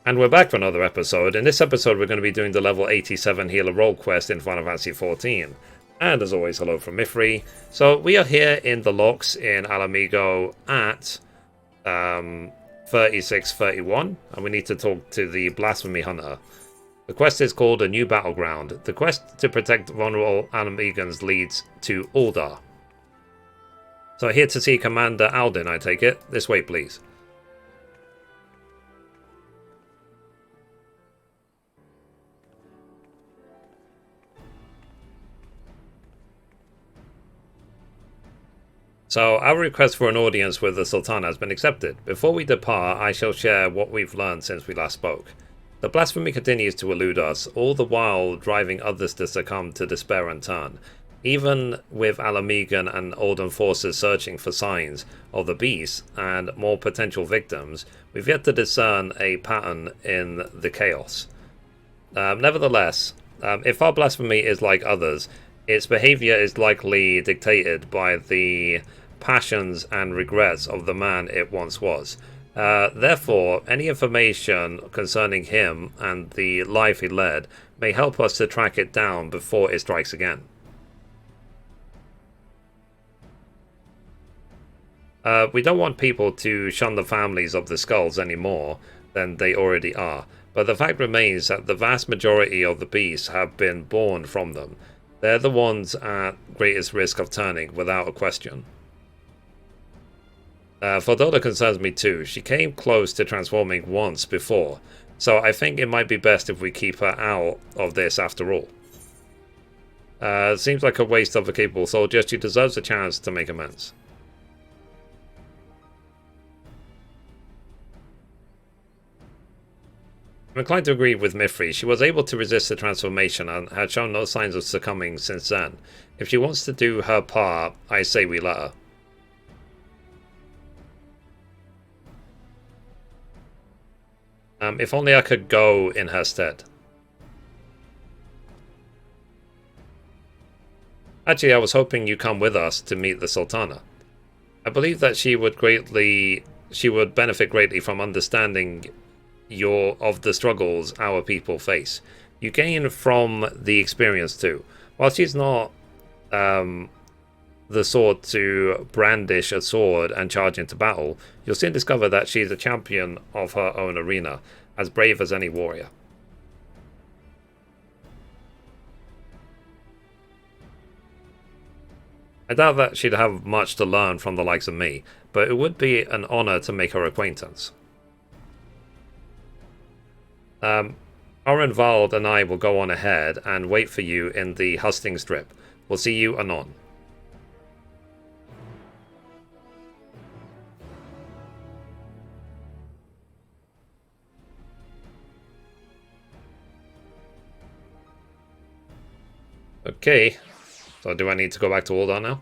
And we're back for another episode. In this episode, we're going to be doing the level 87 healer role quest in Final Fantasy XIV. And as always, hello from Mithrie. So we are here in the locks in Alamigo at 3631, and we need to talk to the Blasphemy Hunter. The quest is called A New Battleground. The quest to protect vulnerable Alamigans leads to Uldar. So here to see Commander Aldin, I take it. This way, please. So, our request for an audience with the Sultan has been accepted. Before we depart, I shall share what we've learned since we last spoke. The blasphemy continues to elude us, all the while driving others to succumb to despair and turn. Even with Alamigan and Olden forces searching for signs of the beast and more potential victims, we've yet to discern a pattern in the chaos. Nevertheless, if our blasphemy is like others, its behavior is likely dictated by the passions and regrets of the man it once was. Therefore, any information concerning him and the life he led may help us to track it down before it strikes again. We don't want people to shun the families of the skulls any more than they already are, but the fact remains that the vast majority of the beasts have been born from them. They're the ones at greatest risk of turning, without a question. Fodora concerns me too. She came close to transforming once before, so I think it might be best if we keep her out of this after all. Seems like a waste of a capable soldier. She deserves a chance to make amends. I'm inclined to agree with Mithrie. She was able to resist the transformation and had shown no signs of succumbing since then. If she wants to do her part, I say we let her. If only I could go in her stead. Actually, I was hoping you'd come with us to meet the Sultana. I believe that she would benefit greatly from understanding of the struggles our people face. You gain from the experience too. While she's not the sort to brandish a sword and charge into battle, you'll soon discover that she's a champion of her own arena, as brave as any warrior. I doubt that she'd have much to learn from the likes of me, but it would be an honor to make her acquaintance. Orenvald and I will go on ahead and wait for you in the husting strip. We'll see you anon. Okay, so do I need to go back to Uldar now?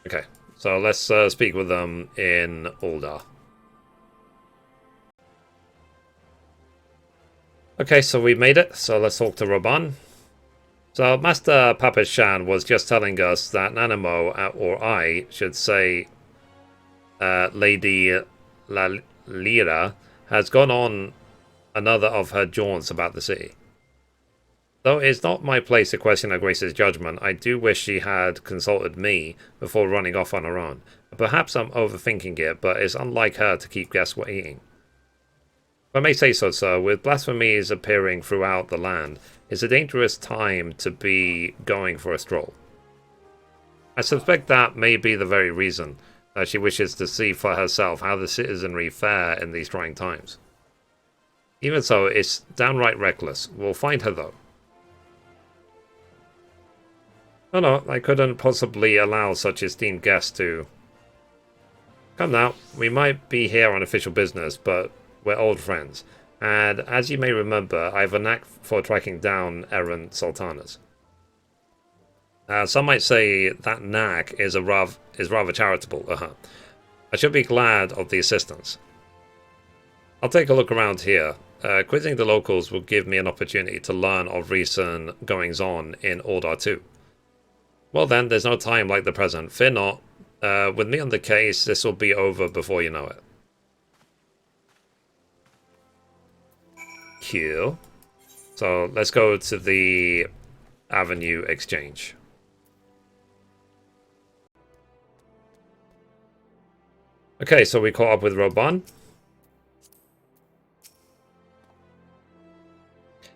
Okay, so let's speak with them in Uldar. Okay, so we made it, so let's talk to Raban. So Master Papashan was just telling us that Nanamo, or I should say Lady Lira, has gone on another of her jaunts about the city. Though it's not my place to question her grace's judgment, I do wish she had consulted me before running off on her own. Perhaps I'm overthinking it, but it's unlike her to keep guests waiting. If I may say so, sir, with blasphemies appearing throughout the land, it's a dangerous time to be going for a stroll. I suspect that may be the very reason that she wishes to see for herself how the citizenry fare in these trying times. Even so, it's downright reckless. We'll find her, though. No, I couldn't possibly allow such esteemed guests to... Come now, we might be here on official business, but we're old friends. And as you may remember, I have a knack for tracking down errant sultanas. Some might say that knack is rather charitable. I should be glad of the assistance. I'll take a look around here. Quizzing the locals will give me an opportunity to learn of recent goings-on in Uldar 2. Well then, there's no time like the present. Fear not. With me on the case, this will be over before you know it. Cool. So let's go to the Avenue Exchange. Okay, so we caught up with Roban.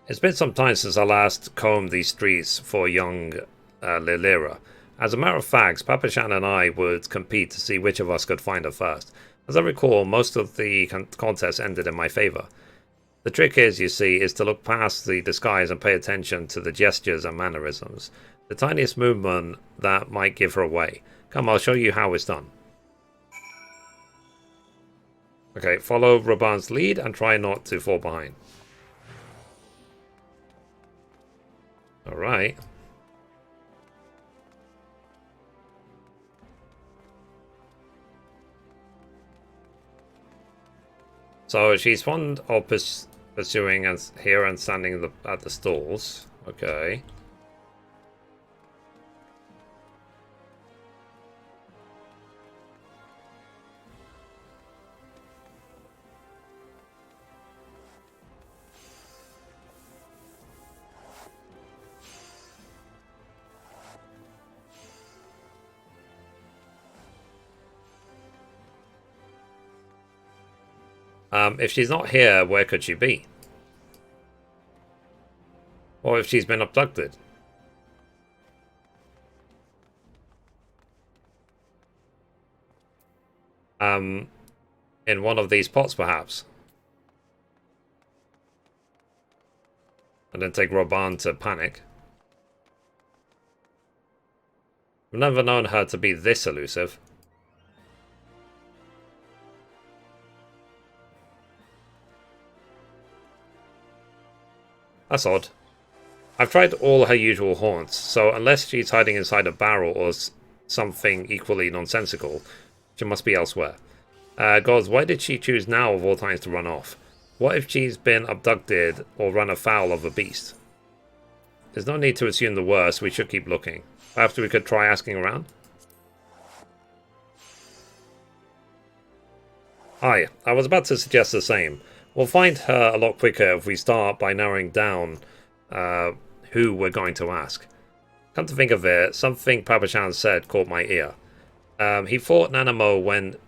It's been some time since I last combed these streets for young Lilira. As a matter of fact, Papashan and I would compete to see which of us could find her first. As I recall, most of the contest ended in my favor. The trick is, you see, is to look past the disguise and pay attention to the gestures and mannerisms. The tiniest movement that might give her away. Come, I'll show you how it's done. Okay, follow Roban's lead and try not to fall behind. Alright. So she's fond of pursuing and here and standing at the stalls. Okay. If she's not here, where could she be? Or if she's been abducted? In one of these pots, perhaps. And then take Roban to panic. I've never known her to be this elusive. That's odd. I've tried all her usual haunts, so unless she's hiding inside a barrel or something equally nonsensical, she must be elsewhere. Gods, why did she choose now of all times to run off? What if she's been abducted or run afoul of a beast? There's no need to assume the worst, we should keep looking. Perhaps we could try asking around? Hi, I was about to suggest the same. We'll find her a lot quicker if we start by narrowing down who we're going to ask. Come to think of it, something Papashan said caught my ear. He thought Nanamo went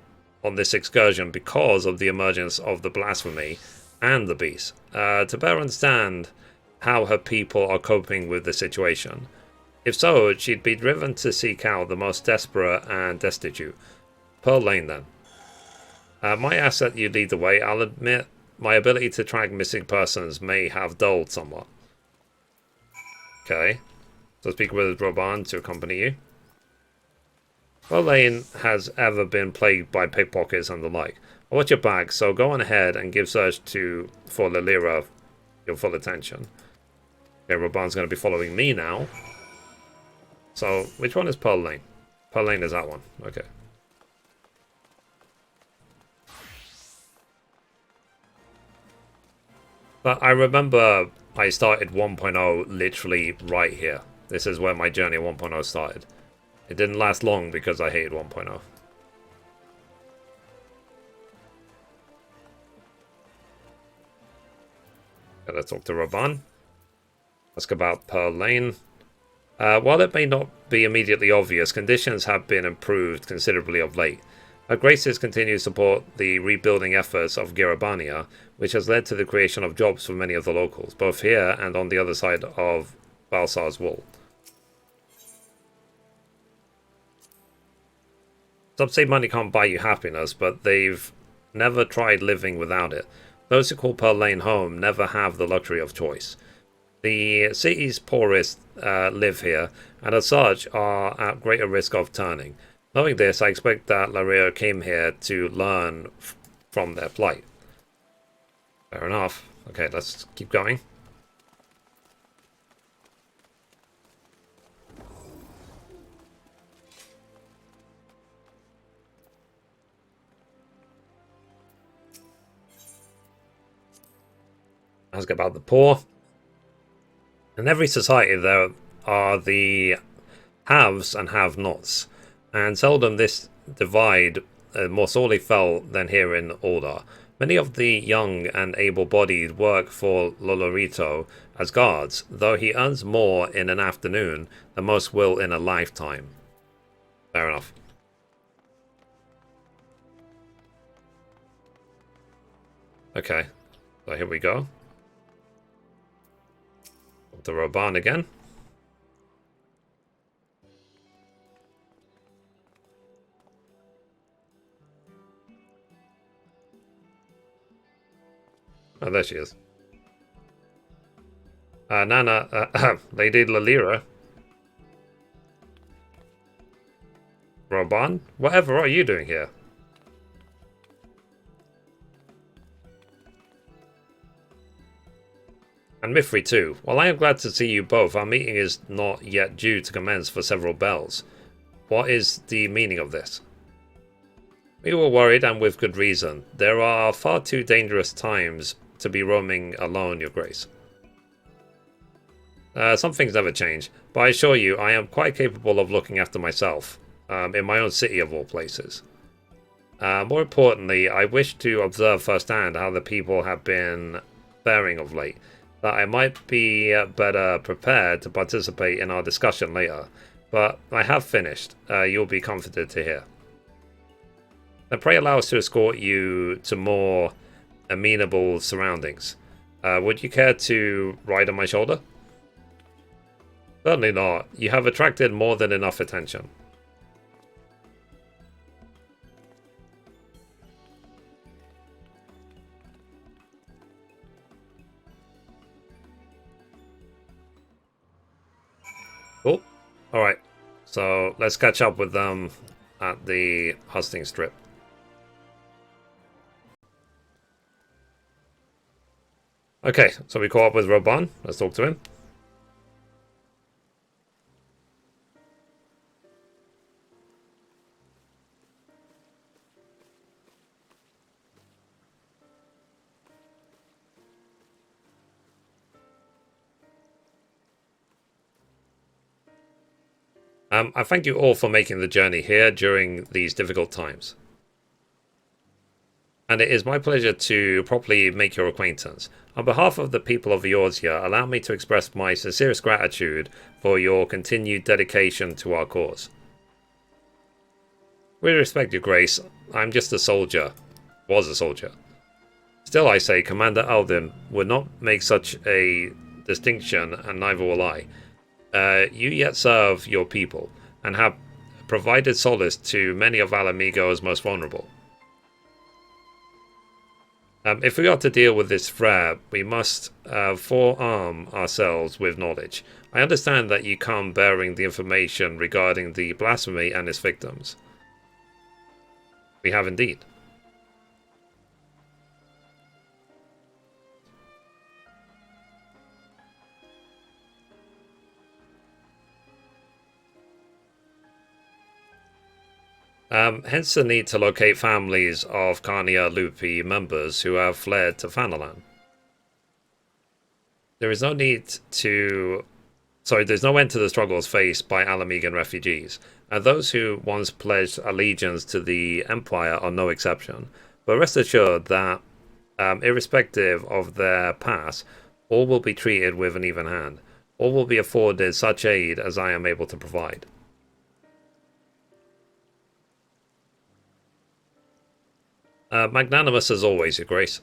on this excursion because of the emergence of the blasphemy and the beast, to better understand how her people are coping with the situation. If so, she'd be driven to seek out the most desperate and destitute. Pearl Lane, then. Might ask that you lead the way. I'll admit my ability to track missing persons may have dulled somewhat. Okay. So speak with Roban to accompany you. Pearl Lane has ever been plagued by pickpockets and the like. I'll watch your back, so go on ahead and give search for Lilira your full attention. Okay, Roban's going to be following me now. So, which one is Pearl Lane? Pearl Lane is that one. Okay. But I remember I started 1.0 literally right here. This is where my journey 1.0 started. It didn't last long because I hated 1.0. Okay, let's talk to Roban. Ask about Pearl Lane. While it may not be immediately obvious, conditions have been improved considerably of late. Her Graces continue to support the rebuilding efforts of Girabania, which has led to the creation of jobs for many of the locals, both here and on the other side of Balsar's Wall. Some say money can't buy you happiness, but they've never tried living without it. Those who call Pearl Lane home never have the luxury of choice. The city's poorest live here, and as such are at greater risk of turning. Knowing this, I expect that Laria came here to learn from their plight. Fair enough. Okay, let's keep going. Ask about the poor. In every society there are the haves and have-nots, and seldom this divide more sorely felt than here in Aldar. Many of the young and able-bodied work for Lolorito as guards, though he earns more in an afternoon than most will in a lifetime. Fair enough. Okay, so here we go. The Roban again. Oh, there she is. Nana, Lady Lalira. Roban? Whatever are you doing here? And Mithrie too. While I am glad to see you both, our meeting is not yet due to commence for several bells. What is the meaning of this? We were worried, and with good reason. There are far too dangerous times to be roaming alone, Your Grace. Some things never change, but I assure you I am quite capable of looking after myself, in my own city of all places. More importantly, I wish to observe firsthand how the people have been faring of late, that I might be better prepared to participate in our discussion later. But I have finished. You'll be comforted to hear. Now pray allow us to escort you to more amenable surroundings. Would you care to ride on my shoulder? Certainly not. You have attracted more than enough attention. Cool. Alright. So let's catch up with them at the hustings strip. Okay, so we caught up with Roban. Let's talk to him. I thank you all for making the journey here during these difficult times. And it is my pleasure to properly make your acquaintance. On behalf of the people of Eorzea, allow me to express my sincerest gratitude for your continued dedication to our cause. With respect, Your Grace, I'm just a soldier. Was a soldier. Still, I say, Commander Alden would not make such a distinction, and neither will I. You yet serve your people, and have provided solace to many of Alamigo's most vulnerable. If we are to deal with this threat, we must forearm ourselves with knowledge. I understand that you come bearing the information regarding the blasphemy and its victims. We have indeed. Hence the need to locate families of Carnia Lupi members who have fled to Fanalan. There's no end to the struggles faced by Alamigan refugees, and those who once pledged allegiance to the Empire are no exception. But rest assured that, irrespective of their past, all will be treated with an even hand. All will be afforded such aid as I am able to provide. Magnanimous as always, Your Grace.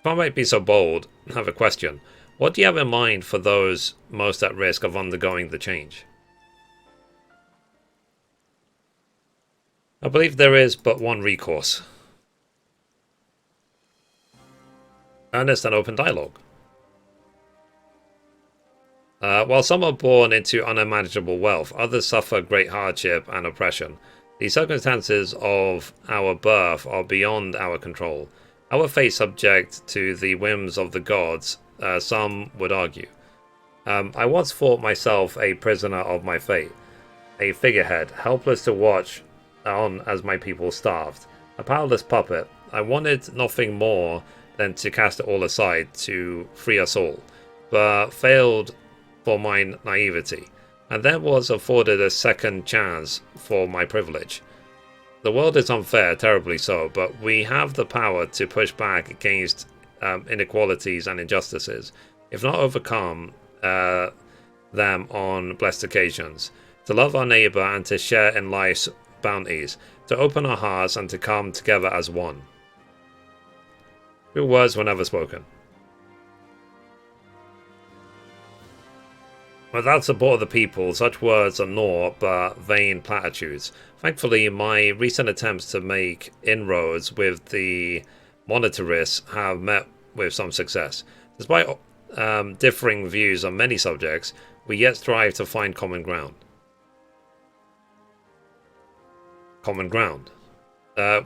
If I might be so bold, I have a question. What do you have in mind for those most at risk of undergoing the change? I believe there is but one recourse. Earnest and open dialogue. While some are born into unimaginable wealth, others suffer great hardship and oppression. The circumstances of our birth are beyond our control. Our fate subject to the whims of the gods, some would argue. I once thought myself a prisoner of my fate, a figurehead, helpless to watch on as my people starved. A powerless puppet. I wanted nothing more than to cast it all aside to free us all, but failed for my naivety, and then was afforded a second chance for my privilege. The world is unfair, terribly so, but we have the power to push back against inequalities and injustices, if not overcome them on blessed occasions, to love our neighbour and to share in life's bounties, to open our hearts and to come together as one. True words were never spoken. Without support of the people, such words are naught but vain platitudes. Thankfully, my recent attempts to make inroads with the monetarists have met with some success. Despite differing views on many subjects, we yet strive to find common ground. Common ground.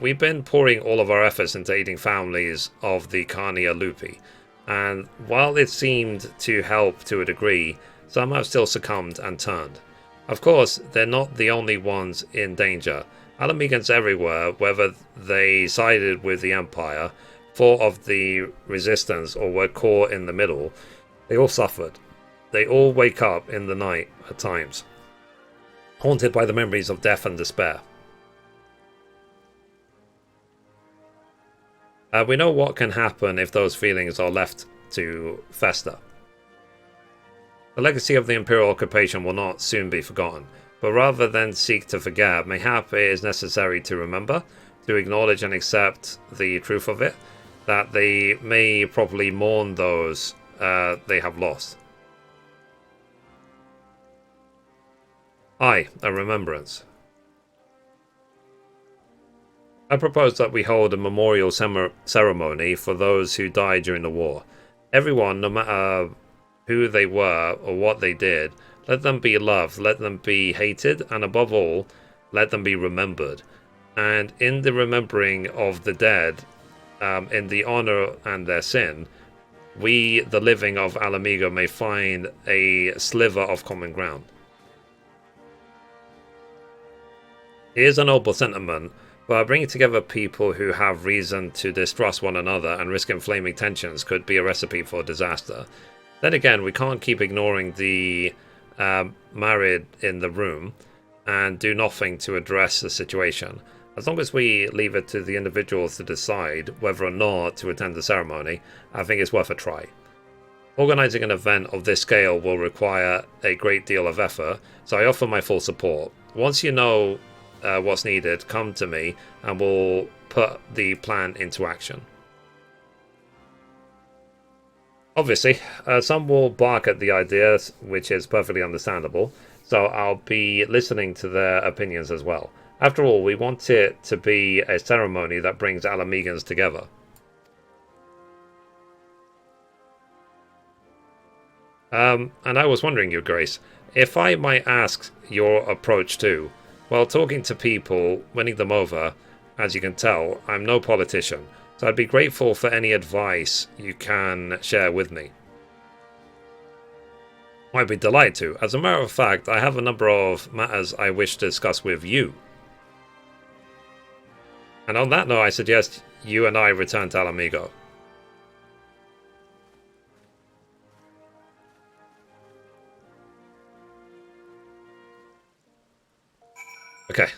We've been pouring all of our efforts into aiding families of the Carnia Lupi, and while it seemed to help to a degree, some have still succumbed and turned. Of course, they're not the only ones in danger. Alamegans everywhere, whether they sided with the Empire, fought of the resistance, or were caught in the middle, they all suffered. They all wake up in the night at times, haunted by the memories of death and despair. We know what can happen if those feelings are left to fester. The legacy of the Imperial occupation will not soon be forgotten, but rather than seek to forget, mayhap it is necessary to remember, to acknowledge and accept the truth of it, that they may properly mourn those they have lost. Aye, a remembrance. I propose that we hold a memorial ceremony for those who died during the war. Everyone, no matter who they were or what they did, let them be loved, let them be hated, and above all, let them be remembered. And in the remembering of the dead, in the honor and their sin, we, the living of Alamigo, may find a sliver of common ground. It is a noble sentiment, but bringing together people who have reason to distrust one another and risk inflaming tensions could be a recipe for disaster. Then again, we can't keep ignoring the married in the room and do nothing to address the situation. As long as we leave it to the individuals to decide whether or not to attend the ceremony, I think it's worth a try. Organising an event of this scale will require a great deal of effort, so I offer my full support. Once you know what's needed, come to me and we'll put the plan into action. Obviously, some will bark at the idea, which is perfectly understandable, so I'll be listening to their opinions as well. After all, we want it to be a ceremony that brings Alamegans together. And I was wondering, Your Grace, if I might ask your approach too. Well, talking to people, winning them over, as you can tell, I'm no politician, so I'd be grateful for any advice you can share with me. I'd be delighted to. As a matter of fact, I have a number of matters I wish to discuss with you. And on that note, I suggest you and I return to Alamigo. Okay,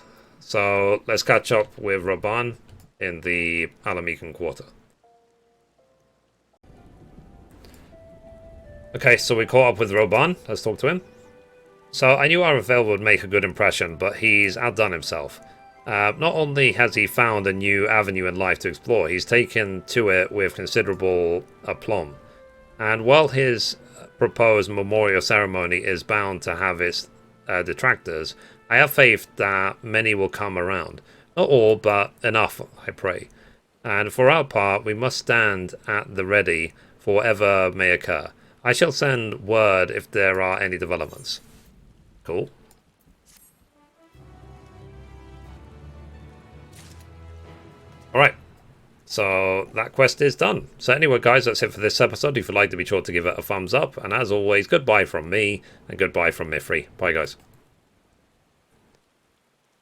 so let's catch up with Raban in the Alamigan Quarter. Okay, so we caught up with Raban. Let's talk to him. So I knew Aravel would make a good impression, but he's outdone himself. Not only has he found a new avenue in life to explore, he's taken to it with considerable aplomb. And while his proposed memorial ceremony is bound to have its detractors, I have faith that many will come around. Not all, but enough, I pray. And for our part, we must stand at the ready for whatever may occur. I shall send word if there are any developments. Cool. Alright, so that quest is done. So anyway, guys, that's it for this episode. If you'd like to, be sure to give it a thumbs up. And as always, goodbye from me, and goodbye from Mithrie. Bye, guys.